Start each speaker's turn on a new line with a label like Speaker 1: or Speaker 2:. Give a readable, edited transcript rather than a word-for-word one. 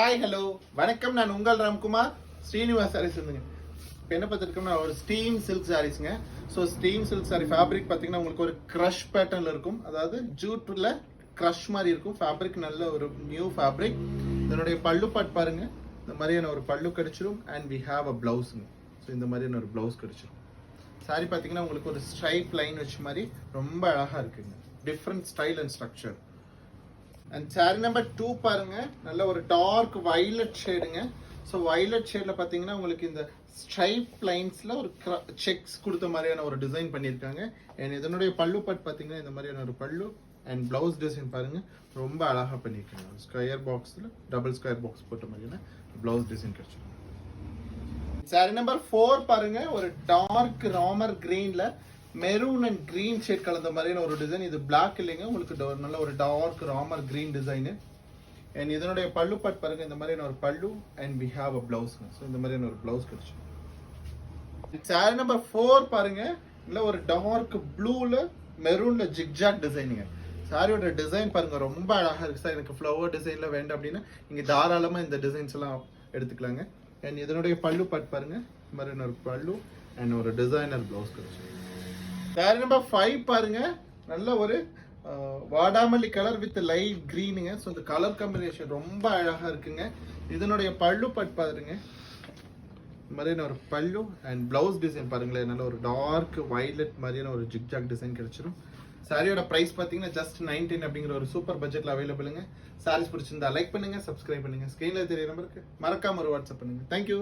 Speaker 1: Hi hello வணக்கம். நான் உங்கள் ராம்குமார் ஸ்ரீனிவாஸ் சாரீஸ் இருந்துங்க. இப்போ என்ன பார்த்துருக்கோம்னா ஒரு ஸ்டீம் சில்க் சாரீஸ்ங்க. So steam silk sari fabric பார்த்தீங்கன்னா உங்களுக்கு ஒரு க்ரஷ் பேட்டர்னில் இருக்கும். அதாவது ஜூட்டில் க்ரஷ் மாதிரி இருக்கும். ஃபேப்ரிக் நல்ல ஒரு நியூ ஃபேப்ரிக். இதனுடைய பல்லு பாட் பாருங்க, இந்த மாதிரியான ஒரு பல்லு கிடைச்சிரும். அண்ட் வி ஹாவ் அ பிளவுஸுங்க. ஸோ இந்த மாதிரியான ஒரு பிளவுஸ் கிடைச்சிரும். சாரி பார்த்தீங்கன்னா உங்களுக்கு ஒரு ஸ்ட்ரைப் லைன் வச்ச மாதிரி ரொம்ப அழகாக இருக்குங்க. Different style and structure. And sorry number 2 பாருங்க, நல்ல ஒரு டார்க் வயலட் ஷேடுங்க. ஸோ வயலட் ஷேட்ல பார்த்தீங்கன்னா உங்களுக்கு இந்த ஸ்ட்ரைப் லைன்ஸ்ல ஒரு செக்ஸ் கொடுத்த மாதிரியான ஒரு டிசைன் பண்ணியிருக்காங்க. அண்ட் இதனுடைய பல்லு பாட் பார்த்தீங்கன்னா இந்த மாதிரியான ஒரு பல்லு அண்ட் பிளவுஸ் டிசைன் பாருங்க, ரொம்ப அழகா பண்ணியிருக்காங்க. ஸ்கொயர் பாக்ஸ்ல டபுள் ஸ்கொயர் பாக்ஸ் போட்ட மாதிரியான பிளவுஸ் டிசைன் கிடைச்சிருக்கு. சாரி நம்பர் 4 பாருங்க, ஒரு டார்க் ராமர் கிரீன்ல மெரூன் அண்ட் கிரீன் ஷேட் கலந்த மாதிரியான ஒரு டிசைன். இது பிளாக் இல்லைங்க, உங்களுக்கு நல்ல ஒரு dark Ramar green design. And இதனுடைய பல்லு பாட் பாருங்க, இந்த மாதிரியான ஒரு pallu and we have a blouse. So இந்த மாதிரியான ஒரு பிளவுஸ் கிடைச்சு. சாரி நம்பர் 4 பாருங்க, இல்லை ஒரு டார்க் ப்ளூல மெரூன்ல ஜிக்ஜாக் டிசைனுங்க. சாரியோட டிசைன் பாருங்க, ரொம்ப அழகா இருக்கு சார். எனக்கு ஃப்ளவர் டிசைன்ல வேண்டாம் அப்படின்னா நீங்க தாராளமா இந்த டிசைன்ஸ் எல்லாம் எடுத்துக்கலாங்க. அண்ட் இதனுடைய பல்லு பாட் பாருங்க, இந்த மாதிரியான ஒரு பல்லு அண்ட் ஒரு டிசைனர் பிளவுஸ் கிடைச்சு. சாரி நம்பர் 5 பாருங்க, நல்ல ஒரு வாடாமல்லி கலர் வித் லைட் கிரீனுங்க. ஸோ இந்த கலர் காம்பினேஷன் ரொம்ப அழகா இருக்குங்க. இதனுடைய பல்லு பாட் பாருங்க, இந்த மாதிரியான ஒரு பல்லு அண்ட் பிளவுஸ் டிசைன் பாருங்களேன், நல்ல ஒரு டார்க் வயலட் மாதிரியான ஒரு ஜிக்ஜாக் டிசைன் கிடைச்சிடும். சாரியோட பிரைஸ் பார்த்தீங்கன்னா ஜஸ்ட் 19 அப்படிங்கிற ஒரு சூப்பர் பட்ஜெட்ல அவைலபிளுங்க. சாரீஸ் பிடிச்சிருந்தா லைக் பண்ணுங்க, சப்ஸ்கிரைப் பண்ணுங்க. ஸ்கிரீன்ல தெரிய நம்பருக்கு மறக்காம ஒரு வாட்ஸ்அப் பண்ணுங்க. தேங்க்யூ.